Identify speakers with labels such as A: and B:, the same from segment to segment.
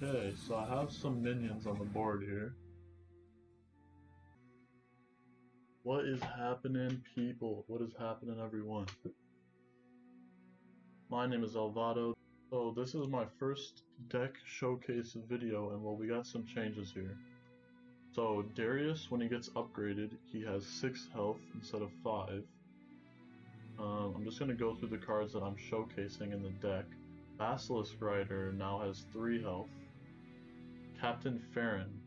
A: Okay, so I have some minions on the board here. What is happening, people? What is happening, everyone? My name is Alvado. So this is my first deck showcase video, and well, we got some changes here. So Darius, when he gets upgraded, he has 6 health instead of 5. I'm just going to go through the cards that I'm showcasing in the deck. Basilisk Rider now has 3 health. Captain Farron.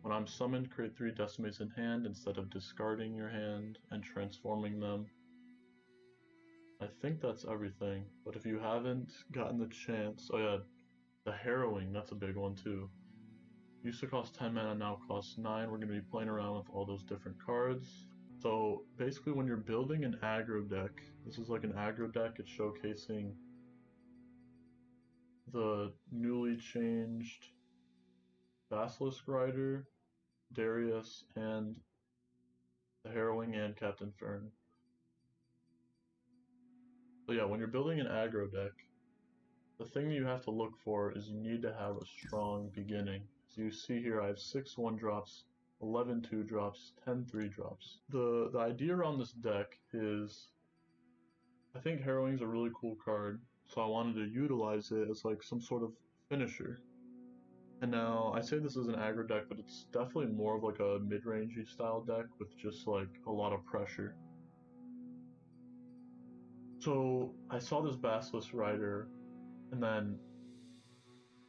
A: When I'm summoned, create 3 decimates in hand instead of discarding your hand and transforming them. I think that's everything, but if you haven't gotten the chance... Oh yeah, the Harrowing, that's a big one too. Used to cost 10 mana, now costs 9. We're going to be playing around with all those different cards. So basically when you're building an aggro deck, this is like an aggro deck, it's showcasing the newly changed Basilisk Rider, Darius, and the Harrowing and Captain Fern. So yeah, when you're building an aggro deck, the thing that you have to look for is you need to have a strong beginning. So you see here I have 6 1-drops, 11 2-drops, 10 3-drops. The idea around this deck is, I think Harrowing's a really cool card, so I wanted to utilize it as like some sort of finisher. And now, I say this is an aggro deck, but it's definitely more of like a mid-rangey style deck with just like a lot of pressure. So I saw this Basilisk Rider, and then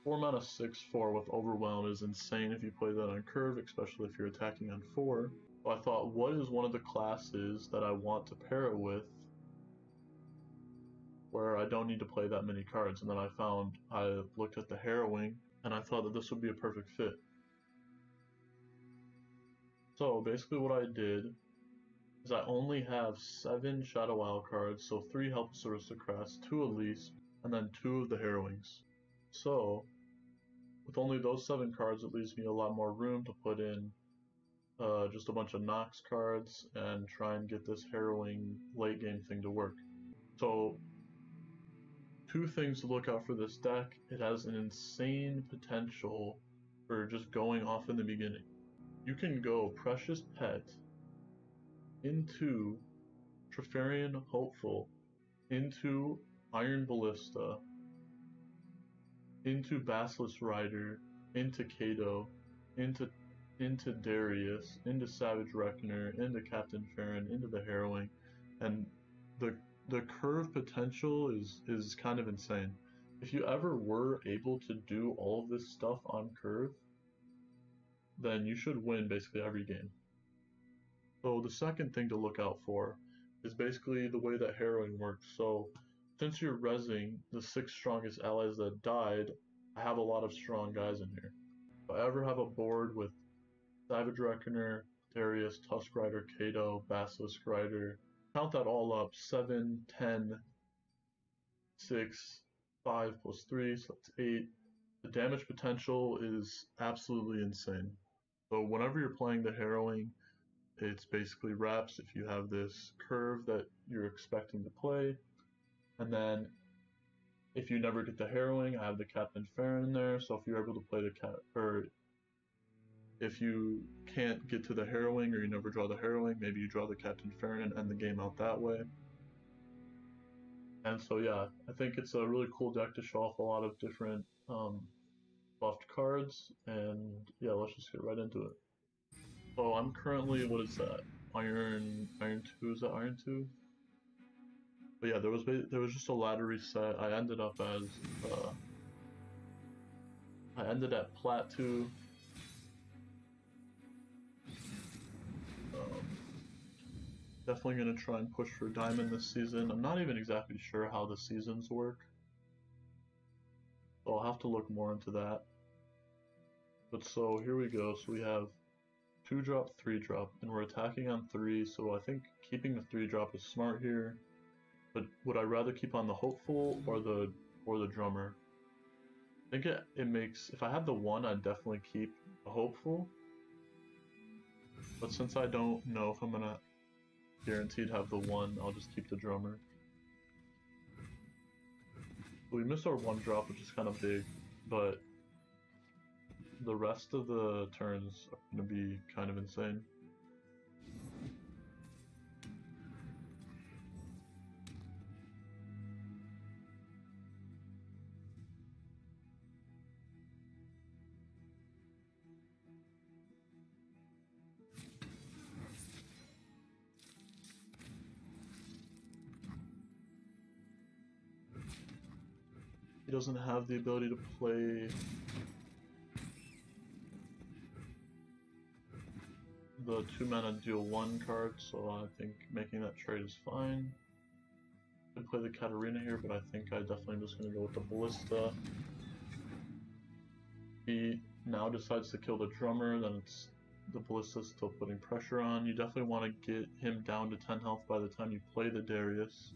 A: 4 mana 6/4 with Overwhelm is insane if you play that on curve, especially if you're attacking on 4. So I thought, what is one of the classes that I want to pair it with where I don't need to play that many cards? And then I looked at the Harrowing, and I thought that this would be a perfect fit. So basically what I did is I only have 7 Shadow Isle cards, so 3 Helpless Aristocrats, 2 Elise, and then 2 of the Harrowings. So, with only those 7 cards, it leaves me a lot more room to put in just a bunch of Nox cards and try and get this Harrowing late game thing to work. So, 2 things to look out for this deck. It has an insane potential for just going off in the beginning. You can go Precious Pet into Treferian Hopeful, into Iron Ballista, into Basilisk Rider, into Kato, into Darius, into Savage Reckoner, into Captain Farron, into the Harrowing, and the curve potential is kind of insane. If you ever were able to do all of this stuff on curve, then you should win basically every game. So the second thing to look out for is basically the way that Harrowing works. So since you're rezzing the 6 strongest allies that died, I have a lot of strong guys in here. If I ever have a board with Savage Reckoner, Darius, Tusk Rider, Kato, Basilisk Rider, count that all up, 7, 10, 6, 5 plus 3, so that's 8. The damage potential is absolutely insane. So whenever you're playing the Harrowing, it's basically reps if you have this curve that you're expecting to play. And then if you never get the Harrowing, I have the Captain Farron in there. So if you're able to play or if you can't get to the Harrowing or you never draw the Harrowing, maybe you draw the Captain Farron and end the game out that way. And so yeah, I think it's a really cool deck to show off a lot of different buffed cards. And yeah, let's just get right into it. So I'm currently, what is that? Iron 2, is that Iron 2? But yeah, there was just a ladder reset. I ended up as I ended at Plat 2. Definitely gonna try and push for Diamond this season. I'm not even exactly sure how the seasons work, so I'll have to look more into that. But so here we go. So we have 2-drop, 3-drop, and we're attacking on 3. So I think keeping the 3-drop is smart here. But would I rather keep on the Hopeful or the Drummer? I think it makes, if I had the 1, I'd definitely keep the Hopeful. But since I don't know if I'm gonna guaranteed have the 1, I'll just keep the Drummer. So we missed our 1-drop, which is kind of big, but the rest of the turns are going to be kind of insane. He doesn't have the ability to play the 2-mana deal 1 card, so I think making that trade is fine. I could play the Katarina here, but I think I definitely am just going to go with the Ballista. He now decides to kill the drummer, then it's the Ballista still putting pressure on. You definitely want to get him down to 10 health by the time you play the Darius,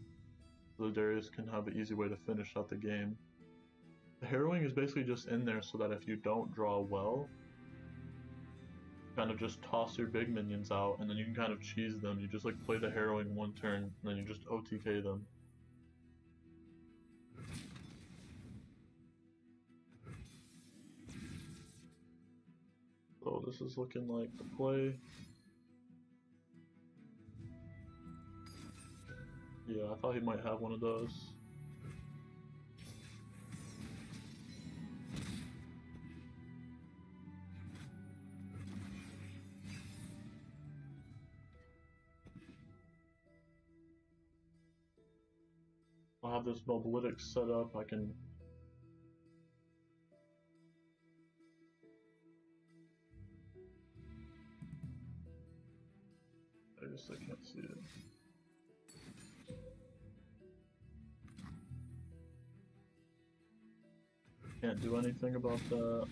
A: so the Darius can have an easy way to finish out the game. The Harrowing is basically just in there so that if you don't draw well, kind of just toss your big minions out and then you can kind of cheese them. You just like play the Harrowing one turn and then you just OTK them. So this is looking like the play. Yeah, I thought he might have one of those. I'll have this Mobilytic set up. I can I can't see it. Can't do anything about that.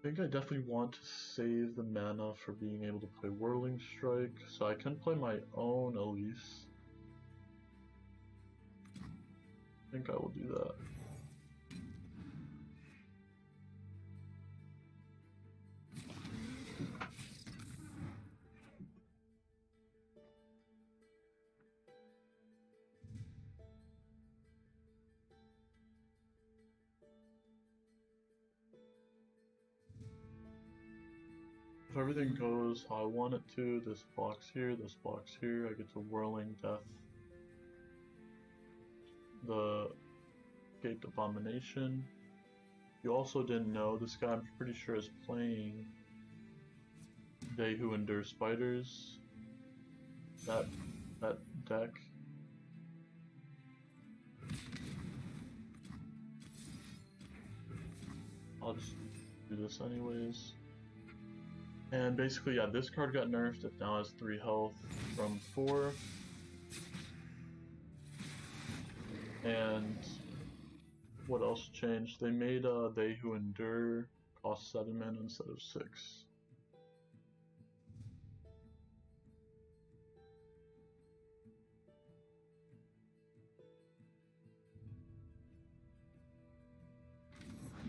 A: I think I definitely want to save the mana for being able to play Whirling Strike, so I can play my own Elise. I think I will do that. If everything goes how I want it to, this box here, I get to Whirling Death the Gaped Abomination. You also didn't know, this guy I'm pretty sure is playing They Who Endure Spiders. That deck. I'll just do this anyways. And basically, yeah, this card got nerfed. It now has 3 health from 4. And what else changed? They made They Who Endure cost 7 mana instead of 6.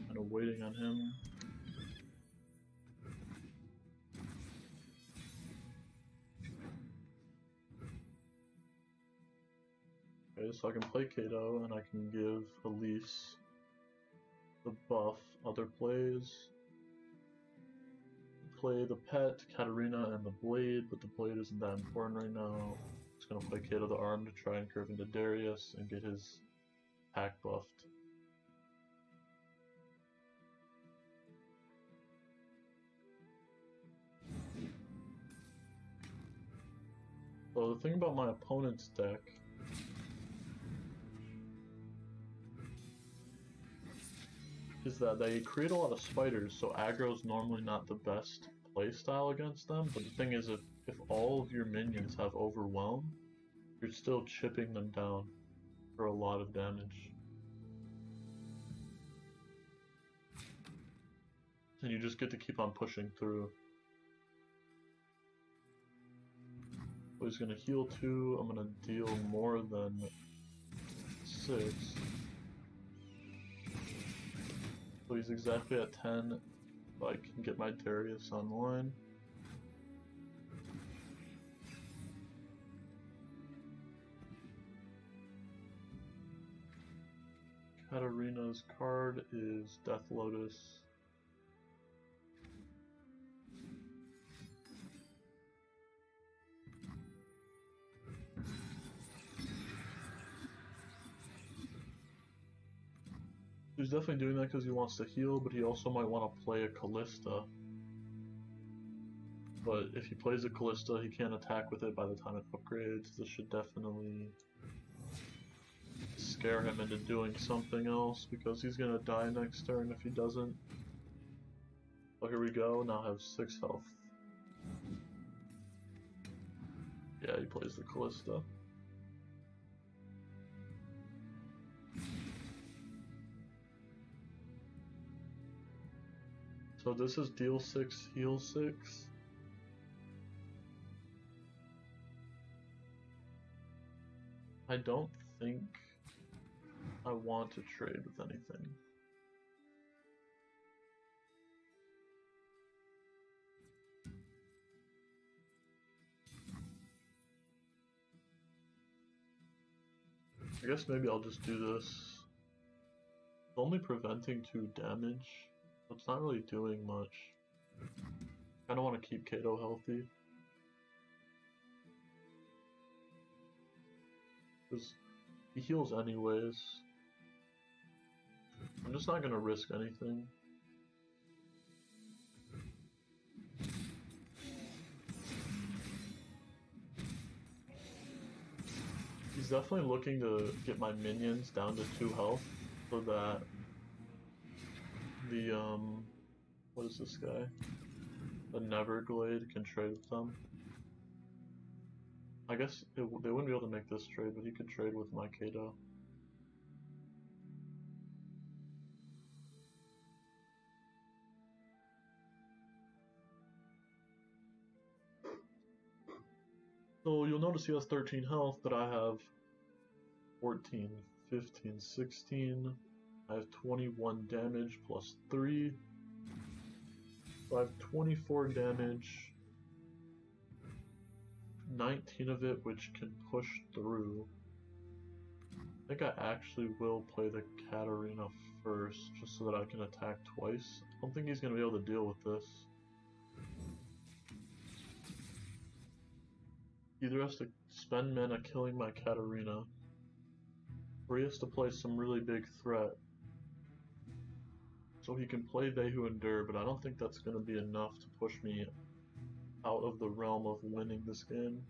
A: Kind of waiting on him. Okay, so I can play Kato and I can give Elise the buff. Other plays. Play the pet, Katarina, and the blade, but the blade isn't that important right now. Just gonna play Kato the arm to try and curve into Darius and get his pack buffed. So the thing about my opponent's deck is that they create a lot of spiders, so aggro is normally not the best playstyle against them, but the thing is, if all of your minions have Overwhelm, you're still chipping them down for a lot of damage. And you just get to keep on pushing through. So he's gonna heal 2, I'm gonna deal more than 6. So he's exactly at 10, so I can get my Darius online. Katarina's card is Death Lotus. He's definitely doing that because he wants to heal, but he also might want to play a Callista. But if he plays a Callista, he can't attack with it by the time it upgrades. This should definitely scare him into doing something else, because he's gonna die next turn if he doesn't. Oh, here we go, now I have 6 health. Yeah, he plays the Callista. So this is deal 6, heal 6. I don't think I want to trade with anything. I guess maybe I'll just do this. It's only preventing 2 damage, so it's not really doing much. I don't want to keep Kato healthy. Because he heals anyways. I'm just not going to risk anything. He's definitely looking to get my minions down to 2 health so that the, what is this guy? The Neverglade can trade with them. I guess they wouldn't be able to make this trade, but he could trade with my Kato. So you'll notice he has 13 health, but I have 14, 15, 16. I have 21 damage plus 3. So I have 24 damage. 19 of it which can push through. I think I actually will play the Katarina first, just so that I can attack twice. I don't think he's going to be able to deal with this. He either has to spend mana killing my Katarina, or he has to play some really big threat. So he can play They Who Endure, but I don't think that's going to be enough to push me out of the realm of winning this game.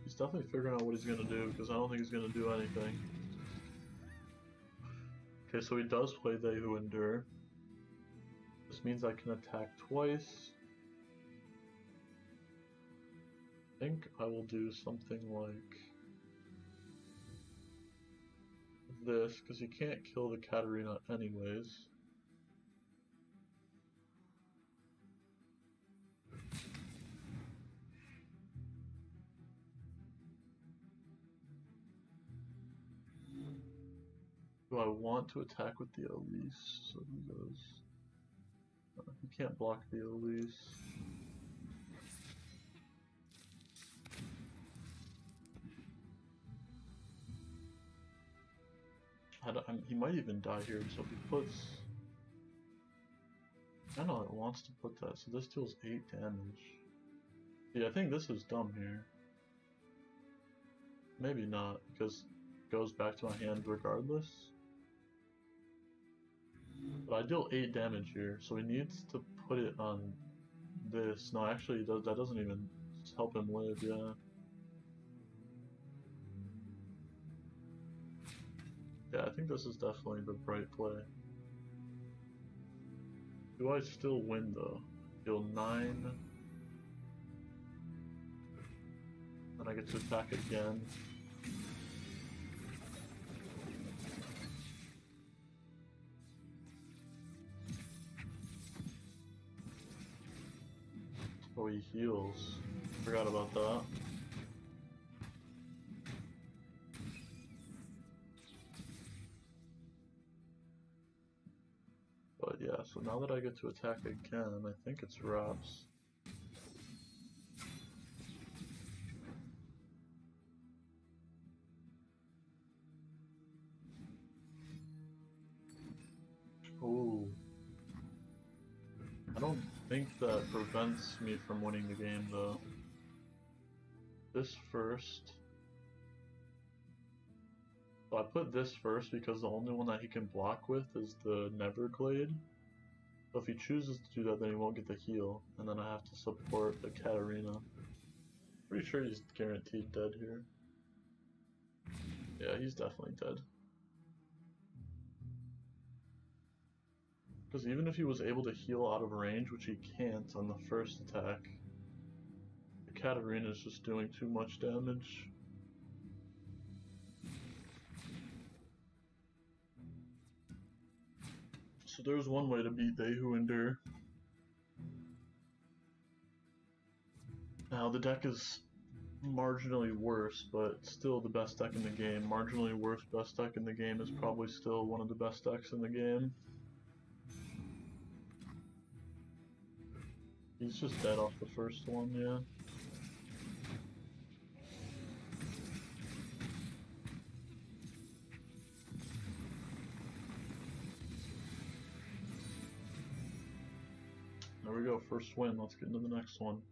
A: He's definitely figuring out what he's going to do, because I don't think he's going to do anything. Okay, so he does play They Who Endure. This means I can attack twice. I think I will do something like this, because he can't kill the Katarina anyways. Do I want to attack with the Elise? So he goes. He can't block the Elise. He might even die here, so if he puts... I know it wants to put that, so this deals 8 damage. Yeah, I think this is dumb here. Maybe not, because it goes back to my hand regardless. But I deal 8 damage here, so he needs to put it on this. No, actually, that doesn't even help him live, yeah. Yeah, I think this is definitely the right play. Do I still win though? Deal 9. Then I get to attack again. Oh, he heals. Forgot about that. But yeah, so now that I get to attack again, I think it's wraps. Ooh. I don't think that prevents me from winning the game though. This first. So I put this first because the only one that he can block with is the Neverglade. So if he chooses to do that, then he won't get the heal, and then I have to support the Katarina. Pretty sure he's guaranteed dead here. Yeah, he's definitely dead. Because even if he was able to heal out of range, which he can't on the first attack, the Katarina is just doing too much damage. So there's one way to beat They Who Endure. Now the deck is marginally worse, but still the best deck in the game. Marginally worse best deck in the game is probably still one of the best decks in the game. He's just dead off the first one, yeah. There we go, first win. Let's get into the next one.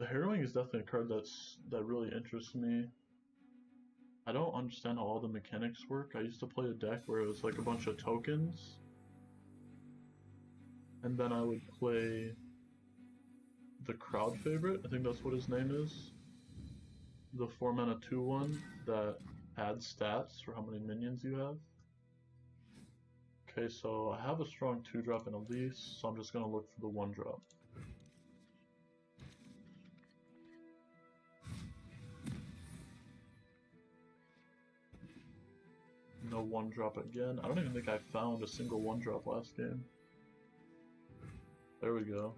A: The Harrowing is definitely a card that really interests me. I don't understand how all the mechanics work. I used to play a deck where it was like a bunch of tokens, and then I would play the crowd favorite, I think that's what his name is. The 4-mana 2/1 that adds stats for how many minions you have. Okay, so I have a strong 2-drop and Elise, so I'm just gonna look for the 1-drop. No 1-drop again. I don't even think I found a single 1-drop last game. There we go.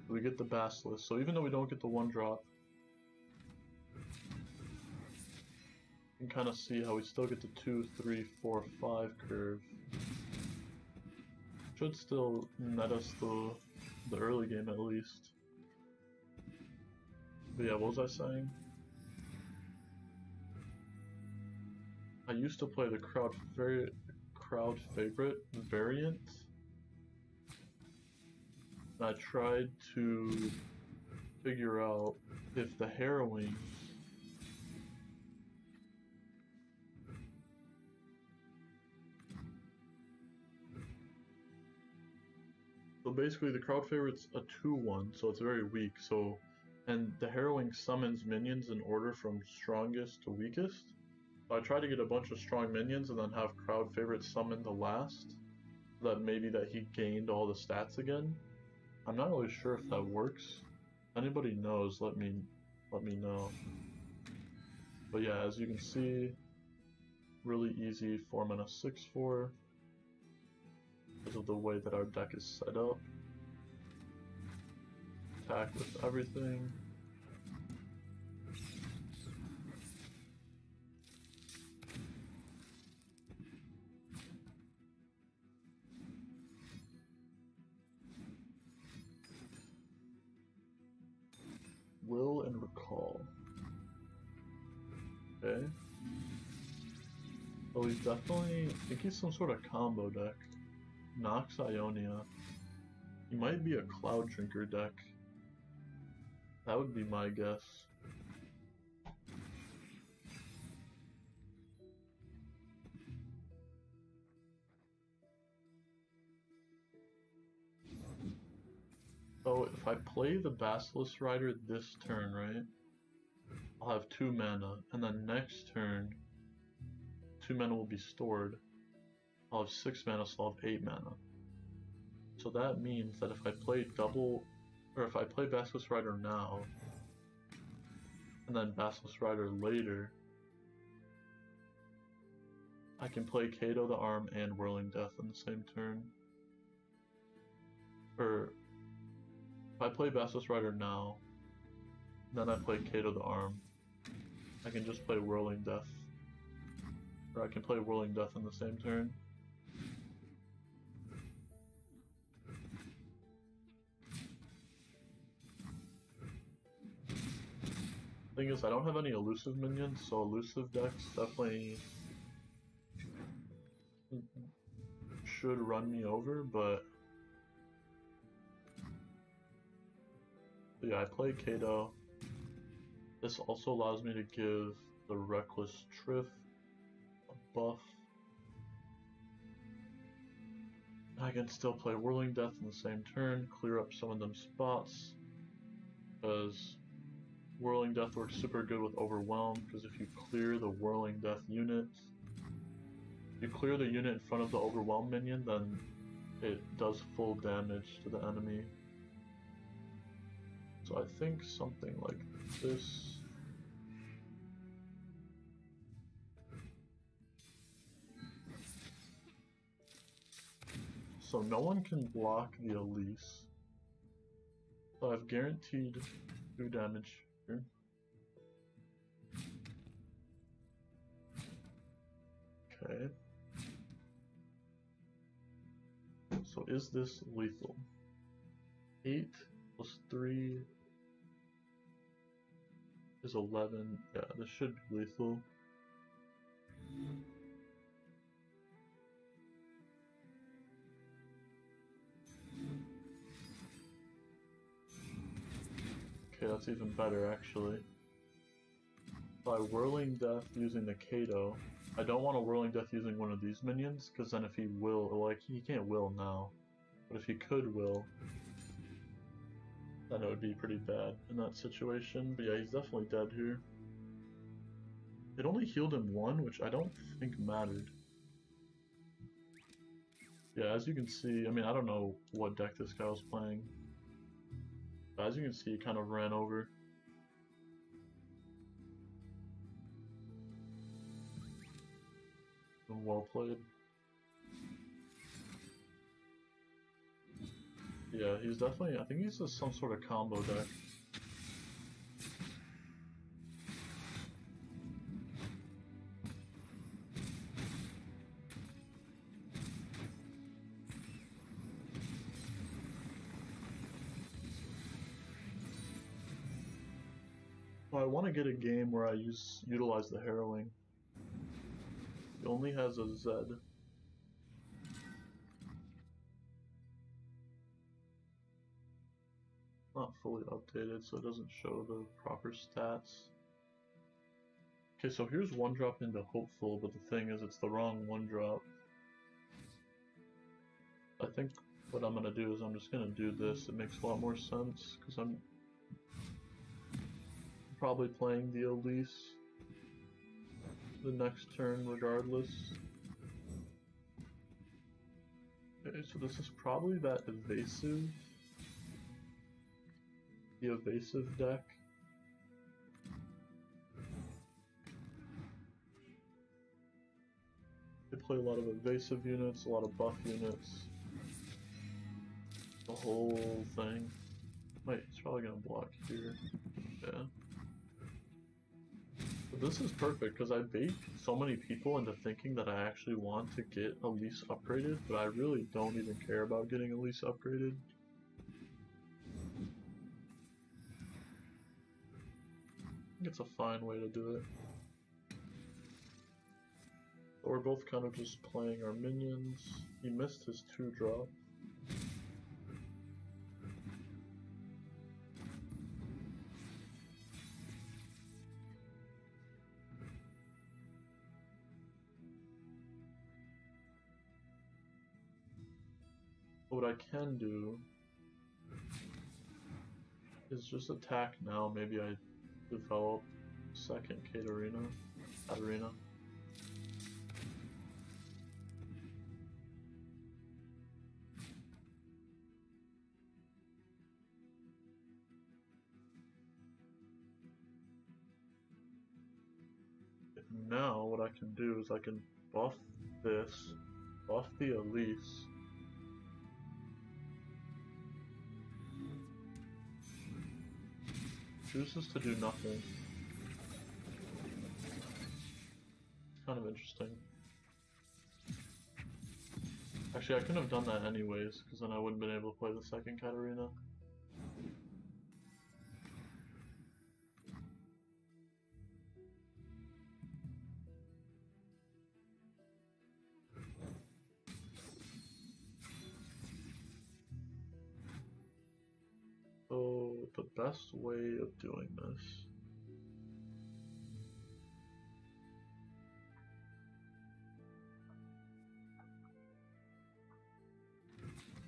A: We get the Basilisk, so even though we don't get the 1-drop, you can kind of see how we still get the 2, 3, 4, 5 curve. Should still net us the early game at least. But yeah, what was I saying? I used to play the crowd favorite variant. And I tried to figure out if the Harrowing so basically the crowd favorite's a 2/1, so it's very weak, so and the Harrowing summons minions in order from strongest to weakest. So I tried to get a bunch of strong minions and then have crowd favorite summon the last, so that maybe that he gained all the stats again. I'm not really sure if that works. If anybody knows, let me know. But yeah, as you can see, really easy 4-mana 6/4 because of the way that our deck is set up. Attack with everything. Will and Recall. Okay. Oh, he's definitely, I think he's some sort of combo deck. Nox Ionia. He might be a Cloud Drinker deck. That would be my guess. So if I play the Basilisk Rider this turn, right? I'll have 2 mana, and then next turn, 2 mana will be stored. I'll have 6 mana, so I'll have 8 mana. So that means that if I play double, or if I play Basilisk Rider now, and then Basilisk Rider later, I can play Kato the Arm and Whirling Death in the same turn. Or, if I play Basilisk Rider now, then I play Kato the Arm, I can just play Whirling Death. Or I can play Whirling Death in the same turn. Thing is, I don't have any elusive minions, so elusive decks definitely should run me over, but yeah, I play Kato. This also allows me to give the Reckless Triff a buff. I can still play Whirling Death in the same turn, clear up some of them spots, because Whirling Death works super good with Overwhelm, because if you clear the Whirling Death unit, you clear the unit in front of the Overwhelm minion, then it does full damage to the enemy. So I think something like this. So no one can block the Elise. So I've guaranteed 2 damage here. Okay. So is this lethal? 8 plus 3 is 11. Yeah, this should be lethal. Okay, that's even better actually. By Whirling Death using the Kato, I don't want a Whirling Death using one of these minions, because then if he will, like, he can't will now, but if he could will, then it would be pretty bad in that situation. But yeah, he's definitely dead here. It only healed him 1, which I don't think mattered. Yeah, as you can see, I mean, I don't know what deck this guy was playing, but as you can see, he kind of ran over. Well played. Yeah, he's definitely, I think he's just some sort of combo deck. Well, I want to get a game where I utilize the Harrowing. He only has a Z. Not fully updated, so it doesn't show the proper stats. Okay, so here's 1-drop into Hopeful, but the thing is it's the wrong 1-drop. I think what I'm gonna do is I'm just gonna do this. It makes a lot more sense, because I'm probably playing the Elise the next turn regardless. Okay, so this is probably that evasive. The evasive deck. They play a lot of evasive units, a lot of buff units. The whole thing. Wait, it's probably gonna block here. Yeah. But this is perfect because I bait so many people into thinking that I actually want to get Elise upgraded, but I really don't even care about getting Elise upgraded. I think it's a fine way to do it. So we're both kind of just playing our minions. He missed his 2-drop. What I can do is just attack now. Maybe I develop second Katarina. now what I can do is I can buff this, buff the Elise. Chooses to do nothing. It's kind of interesting. Actually, I couldn't have done that anyways, because then I wouldn't have been able to play the second Katarina. So, the best way of doing this...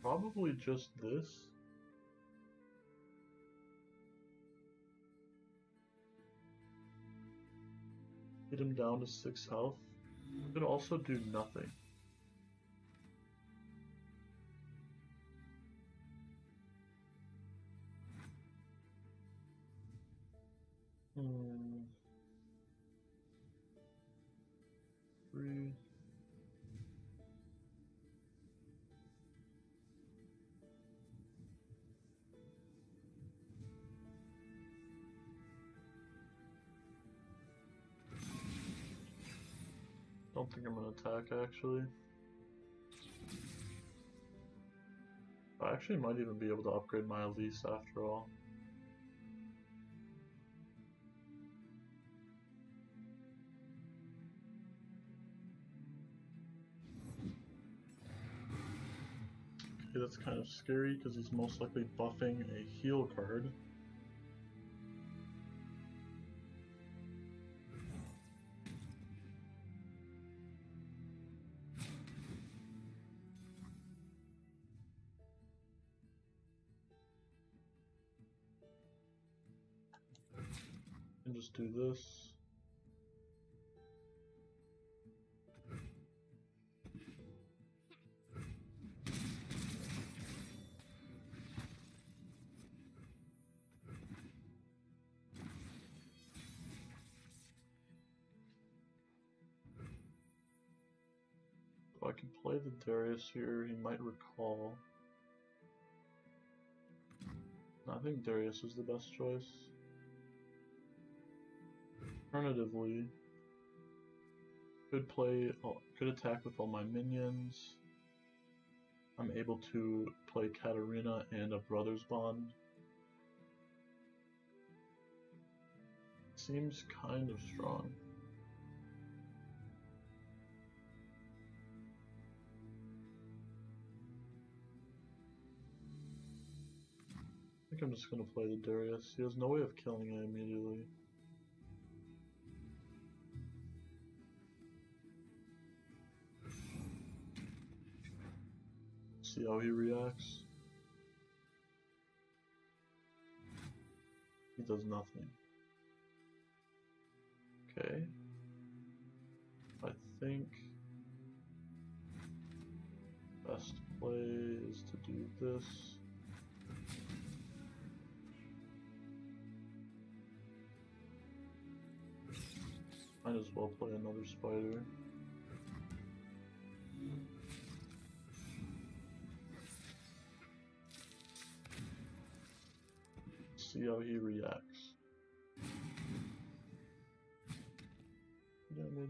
A: probably just this. Get him down to 6 health. Could also do nothing. Three. Don't think I'm gonna attack actually. I actually might even be able to upgrade my Elise after all. Okay, that's kind of scary because he's most likely buffing a heal card. And just do this. If I can play the Darius here, he might recall. I think Darius is the best choice. Alternatively, could attack with all my minions. I'm able to play Katarina and a Brother's Bond. Seems kind of strong. I think I'm just gonna play the Darius. He has no way of killing it immediately. See how he reacts. He does nothing. Okay. I think best play is to do this. Might as well play another spider. See how he reacts. Damage.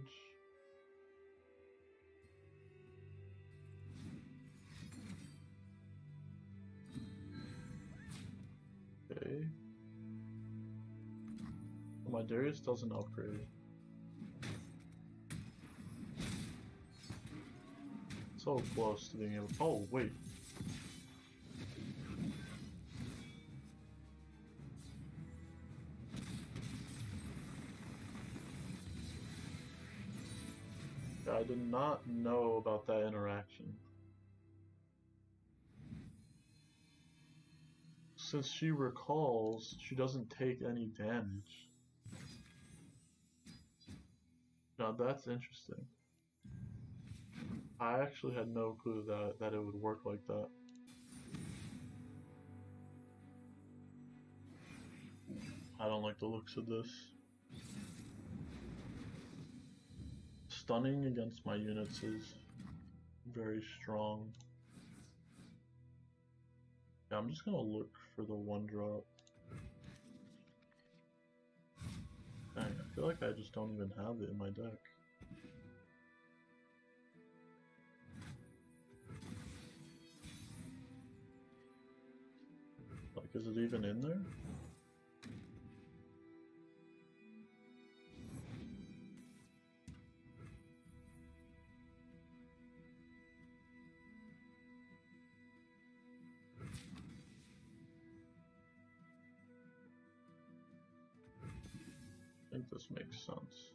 A: Okay. My Darius doesn't upgrade. So close to being able. Oh, wait. I did not know about that interaction. Since she recalls, she doesn't take any damage. Now that's interesting. I actually had no clue that it would work like that. I don't like the looks of this. stunning against my units is very strong. Yeah, I'm just gonna look for the 1-drop. Dang, I feel like I just don't even have it in my deck. Like, is it even in there? I think this makes sense.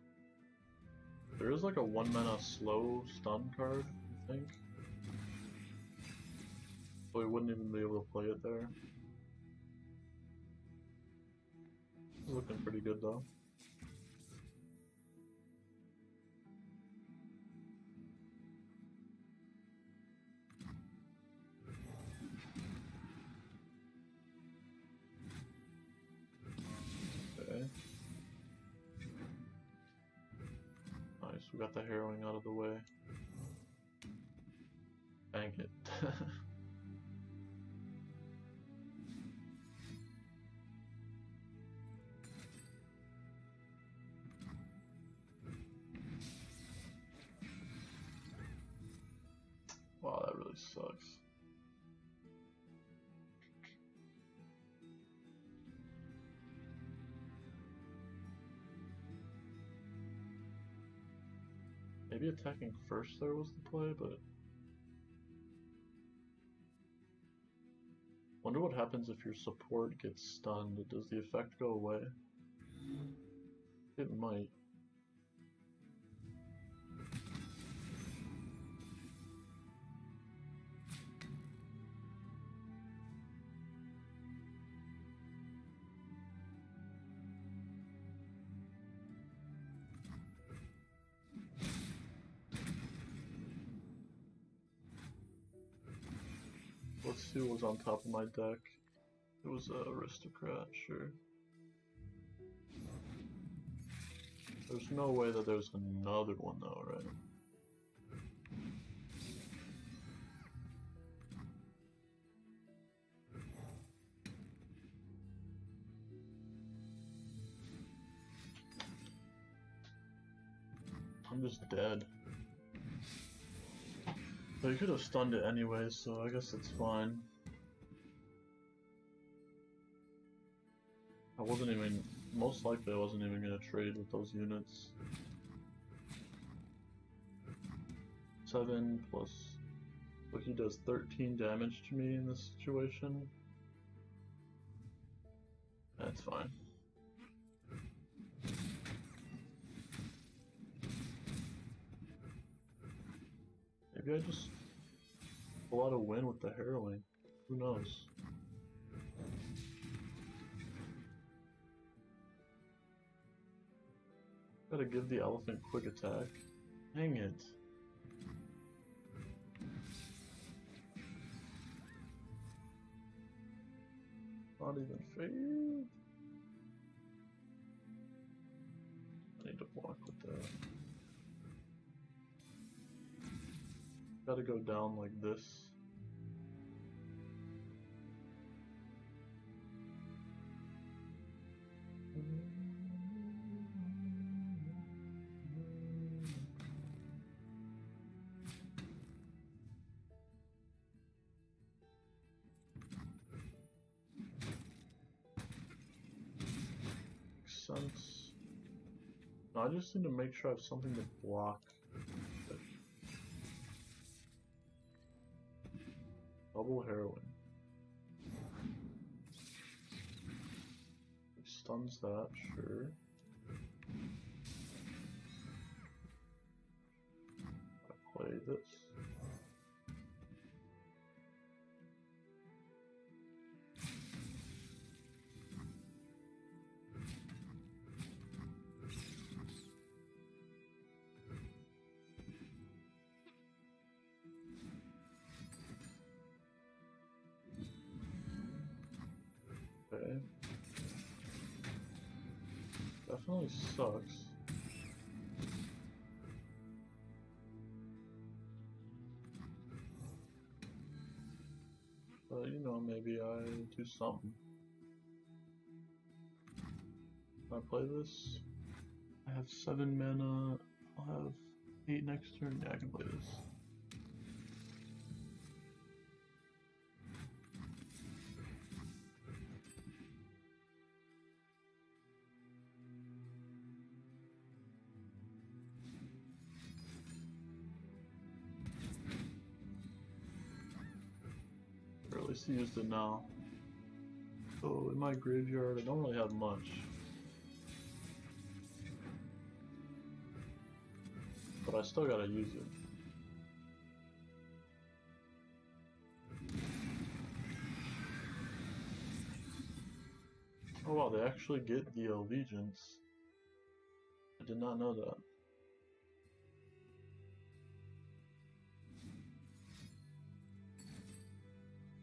A: There is like a 1-mana slow stun card, I think. So we wouldn't even be able to play it there. It's looking pretty good though. Okay. Nice, we got the Harrowing out of the way. Dang it. Wow, that really sucks. Maybe attacking first there was the play, but... Wonder what happens if your support gets stunned. Does the effect go away? It might. Let's see what was on top of my deck. It was an aristocrat, sure. There's no way that there's another one though, right? I'm just dead. But he could have stunned it anyway, so I guess it's fine. I wasn't even, most likely I wasn't even going to trade with those units. 7 plus, so he does 13 damage to me in this situation. That's fine. Maybe I just pull out a win with the Harrowing. Who knows? Gotta give the elephant quick attack. Dang it. Not even fair. I need to block with that. Gotta go down like this. Makes sense. No, I just need to make sure I have something to block. Double Harrowing. Stuns that, sure. I play this. Okay. Definitely sucks. do something. Can I play this? I have 7 mana. I'll have 8 next turn. Yeah, I can play this. Or at least used it now. So in my graveyard, I don't really have much. But I still gotta use it. Oh wow, they actually get the allegiance. I did not know that.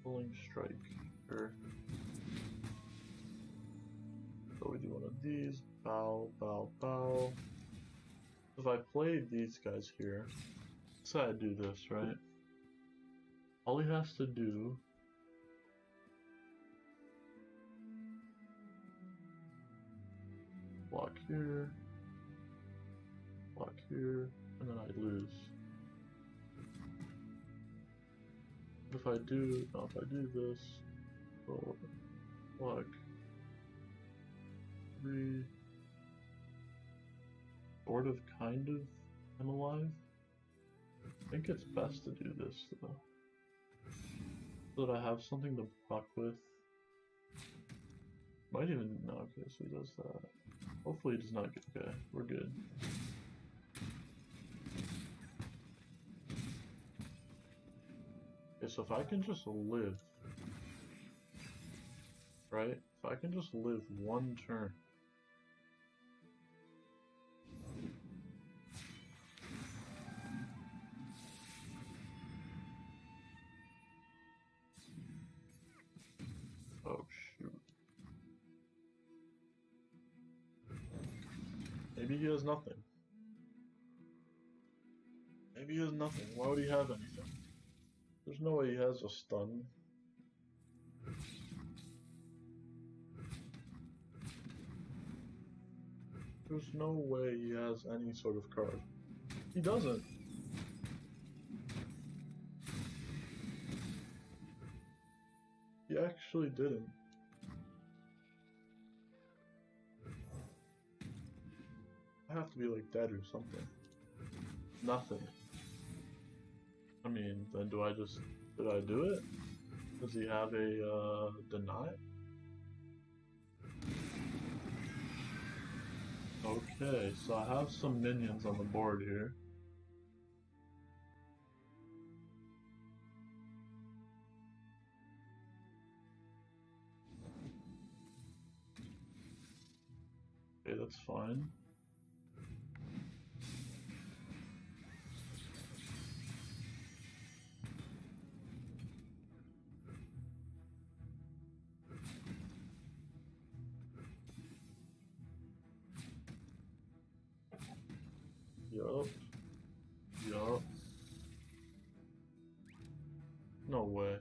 A: Pulling strike. Sure. So we do one of these. Bow, bow, bow. If I played these guys here, say I do this, right? All he has to do block here, and then I lose. If I do this, so block 3, sort of, kind of, I'm alive. I think it's best to do this though, so that I have something to block with. Might even, no, okay, so he does that. Hopefully he does not get, okay, we're good. Okay, so if I can just live, right? If I can just live one turn. Oh shoot. Maybe he has nothing. Maybe he has nothing. Why would he have anything? There's no way he has a stun. There's no way he has any sort of card. He doesn't. He actually didn't. I have to be like dead or something. Nothing. I mean, then did I do it? Does he have a, deny? Okay, so I have some minions on the board here. Okay, that's fine. Yup. No way.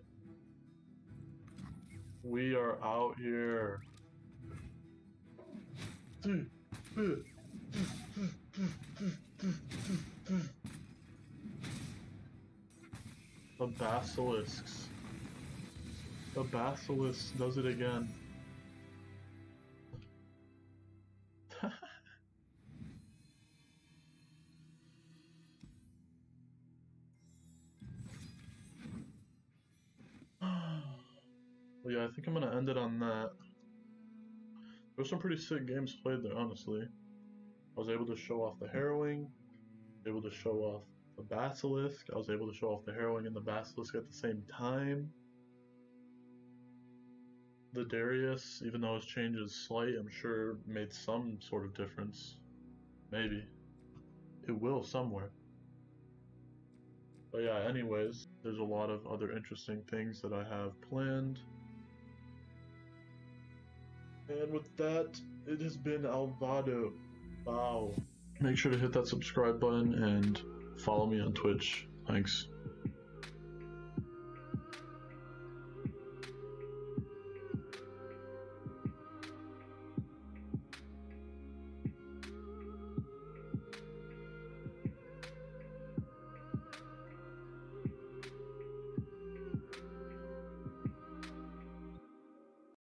A: We are out here. The basilisks. The basilisk does it again. Well, yeah, I think I'm gonna end it on that. There were some pretty sick games played there, honestly. I was able to show off the Harrowing, able to show off the Basilisk, I was able to show off the Harrowing and the Basilisk at the same time. The Darius, even though his change is slight, I'm sure made some sort of difference. Maybe. It will somewhere. But yeah, anyways, there's a lot of other interesting things that I have planned. And with that, it has been Alvado. Wow. Make sure to hit that subscribe button and follow me on Twitch. Thanks.